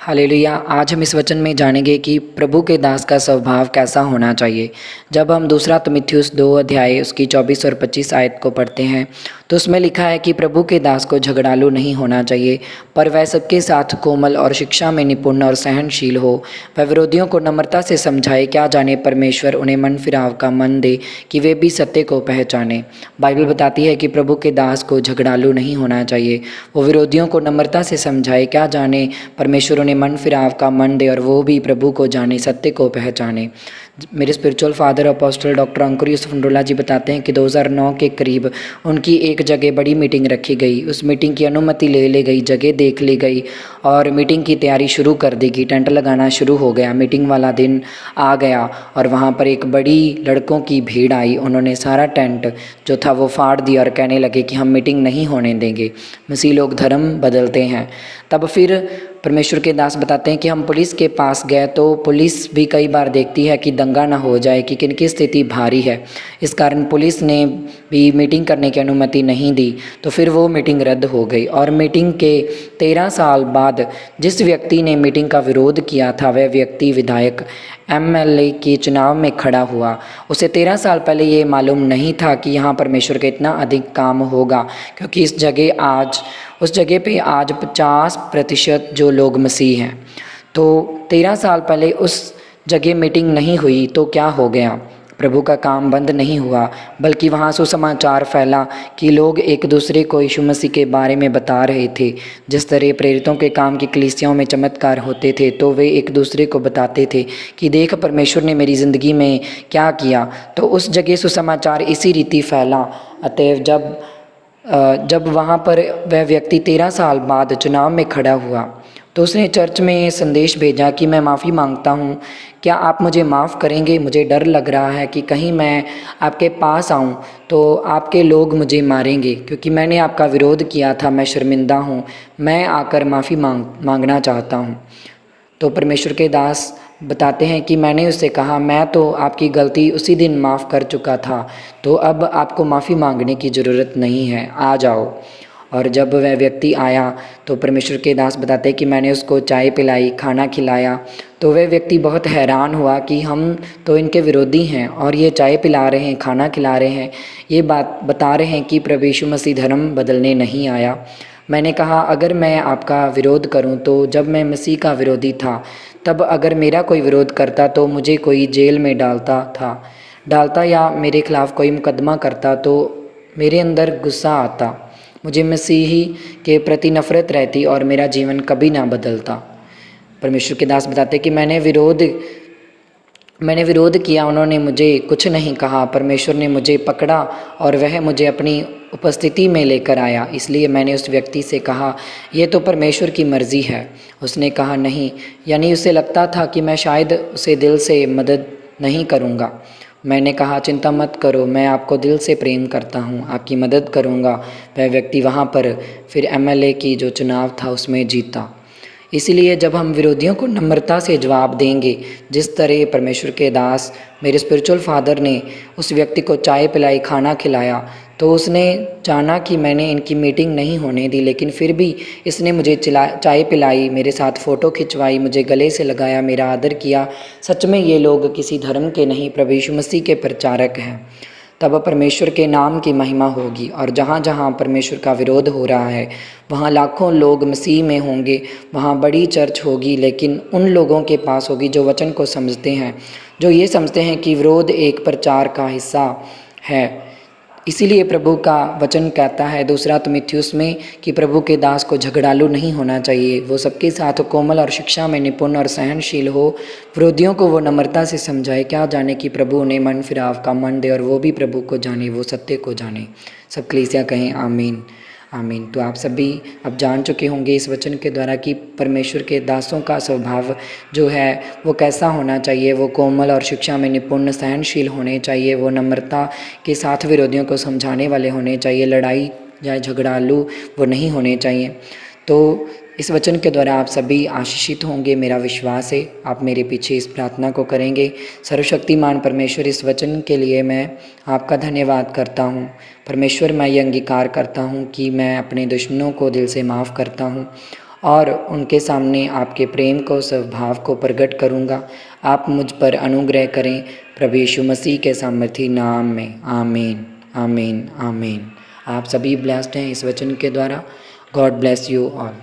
Hallelujah. आज हम इस वचन में जानेंगे कि प्रभु के दास का स्वभाव कैसा होना चाहिए। जब हम दूसरा तीमुथियुस 2 अध्याय उसकी 24 और 25 आयत को पढ़ते हैं तो उसमें लिखा है कि प्रभु के दास को झगड़ालू नहीं होना चाहिए, पर वह सबके साथ कोमल और शिक्षा में निपुण और सहनशील हो। वह विरोधियों को नम्रता से समझाए, क्या जाने परमेश्वर उन्हें मन फिराव का मन दे कि वे भी सत्य को पहचाने। बाइबल बताती है कि प्रभु के दास को झगड़ालू नहीं होना चाहिए। वो विरोधियों को नम्रता से समझाए, क्या जाने परमेश्वर उन्हें मन फिराव का मन दे और वो भी प्रभु को जाने, सत्य को पहचाने। मेरे स्पिरिचुअल फादर अपोस्टल डॉक्टर अंकुर यूसुफ अंडोला जी बताते हैं कि 2009 के करीब उनकी एक जगह बड़ी मीटिंग रखी गई। उस मीटिंग की अनुमति ले ली गई, जगह देख ली गई और मीटिंग की तैयारी शुरू कर दी गई। टेंट लगाना शुरू हो गया। मीटिंग वाला दिन आ गया और वहाँ पर एक बड़ी लड़कों की भीड़ आई। उन्होंने सारा टेंट जो था वो फाड़ दिया और कहने लगे कि हम मीटिंग नहीं होने देंगे, मसीह लोग धर्म बदलते हैं। तब फिर परमेश्वर के दास बताते हैं कि हम पुलिस के पास गए तो पुलिस भी कई बार देखती है कि दंगा ना हो जाए, कि किनकी स्थिति भारी है। इस कारण पुलिस ने भी मीटिंग करने की अनुमति नहीं दी। तो फिर वो मीटिंग रद्द हो गई और मीटिंग के 13 साल बाद जिस व्यक्ति ने मीटिंग का विरोध किया था वह व्यक्ति विधायक एमएलए के चुनाव में खड़ा हुआ। उसे 13 साल पहले ये मालूम नहीं था कि यहाँ परमेश्वर का इतना अधिक काम होगा, क्योंकि उस जगह पे आज 50% जो लोग मसीह हैं। तो 13 साल पहले उस जगह मीटिंग नहीं हुई तो क्या हो गया? प्रभु का काम बंद नहीं हुआ, बल्कि वहाँ सुसमाचार फैला कि लोग एक दूसरे को यीशु मसीह के बारे में बता रहे थे। जिस तरह प्रेरितों के काम की कलीसियाओं में चमत्कार होते थे तो वे एक दूसरे को बताते थे कि देख परमेश्वर ने मेरी ज़िंदगी में क्या किया। तो उस जगह सुसमाचार इसी रीति फैला। अतएव जब वहाँ पर वह व्यक्ति 13 साल बाद चुनाव में खड़ा हुआ तो उसने चर्च में संदेश भेजा कि मैं माफ़ी मांगता हूँ, क्या आप मुझे माफ़ करेंगे? मुझे डर लग रहा है कि कहीं मैं आपके पास आऊँ तो आपके लोग मुझे मारेंगे, क्योंकि मैंने आपका विरोध किया था। मैं शर्मिंदा हूँ, मैं आकर माफ़ी मांगना चाहता हूँ। तो परमेश्वर के दास बताते हैं कि मैंने उससे कहा, मैं तो आपकी गलती उसी दिन माफ़ कर चुका था, तो अब आपको माफ़ी मांगने की ज़रूरत नहीं है, आ जाओ। और जब वह व्यक्ति आया तो परमेश्वर के दास बताते हैं कि मैंने उसको चाय पिलाई, खाना खिलाया। तो वह व्यक्ति बहुत हैरान हुआ कि हम तो इनके विरोधी हैं और ये चाय पिला रहे हैं, खाना खिला रहे हैं, ये बात बता रहे हैं कि प्रभु यीशु मसीह धर्म बदलने नहीं आया। मैंने कहा, अगर मैं आपका विरोध करूं तो जब मैं मसीह का विरोधी था तब अगर मेरा कोई विरोध करता तो मुझे कोई जेल में डालता या मेरे खिलाफ़ कोई मुकदमा करता तो मेरे अंदर गुस्सा आता, मुझे मसीही के प्रति नफ़रत रहती और मेरा जीवन कभी ना बदलता। परमेश्वर के दास बताते कि मैंने विरोध किया, उन्होंने मुझे कुछ नहीं कहा। परमेश्वर ने मुझे पकड़ा और वह मुझे अपनी उपस्थिति में लेकर आया। इसलिए मैंने उस व्यक्ति से कहा, ये तो परमेश्वर की मर्ज़ी है। उसने कहा नहीं, यानी उसे लगता था कि मैं शायद उसे दिल से मदद नहीं करूँगा। मैंने कहा, चिंता मत करो, मैं आपको दिल से प्रेम करता हूँ, आपकी मदद करूँगा। वह व्यक्ति वहाँ पर फिर एमएलए की जो चुनाव था उसमें जीता। इसीलिए जब हम विरोधियों को नम्रता से जवाब देंगे, जिस तरह परमेश्वर के दास मेरे स्पिरिचुअल फादर ने उस व्यक्ति को चाय पिलाई, खाना खिलाया, तो उसने जाना कि मैंने इनकी मीटिंग नहीं होने दी, लेकिन फिर भी इसने मुझे चाय पिलाई, मेरे साथ फ़ोटो खिंचवाई, मुझे गले से लगाया, मेरा आदर किया। सच में ये लोग किसी धर्म के नहीं, प्रभु यीशु मसीह के प्रचारक हैं। तब परमेश्वर के नाम की महिमा होगी। और जहाँ जहाँ परमेश्वर का विरोध हो रहा है वहाँ लाखों लोग मसीह में होंगे, वहाँ बड़ी चर्च होगी, लेकिन उन लोगों के पास होगी जो वचन को समझते हैं, जो ये समझते हैं कि विरोध एक प्रचार का हिस्सा है। इसीलिए प्रभु का वचन कहता है दूसरा तीमुथियुस में कि प्रभु के दास को झगड़ालू नहीं होना चाहिए, वो सबके साथ कोमल और शिक्षा में निपुण और सहनशील हो। विरोधियों को वो नम्रता से समझाए, क्या जाने कि प्रभु उन्हें मन फिराव का मन दे और वो भी प्रभु को जाने, वो सत्य को जाने। सब कलीसिया कहें आमीन आमीन। तो आप सभी अब जान चुके होंगे इस वचन के द्वारा कि परमेश्वर के दासों का स्वभाव जो है वो कैसा होना चाहिए। वो कोमल और शिक्षा में निपुण, सहनशील होने चाहिए, वो नम्रता के साथ विरोधियों को समझाने वाले होने चाहिए, लड़ाई या झगड़ालू वो नहीं होने चाहिए। तो इस वचन के द्वारा आप सभी आशीषित होंगे, मेरा विश्वास है। आप मेरे पीछे इस प्रार्थना को करेंगे। सर्वशक्तिमान परमेश्वर, इस वचन के लिए मैं आपका धन्यवाद करता हूँ। परमेश्वर, मैं ये अंगीकार करता हूँ कि मैं अपने दुश्मनों को दिल से माफ़ करता हूँ और उनके सामने आपके प्रेम को स्वभाव को प्रकट करूँगा। आप मुझ पर अनुग्रह करें प्रभु यीशु मसीह के सामर्थी नाम में। आमीन आमीन आमीन। आप सभी ब्लेस्ड हैं इस वचन के द्वारा। God bless you all.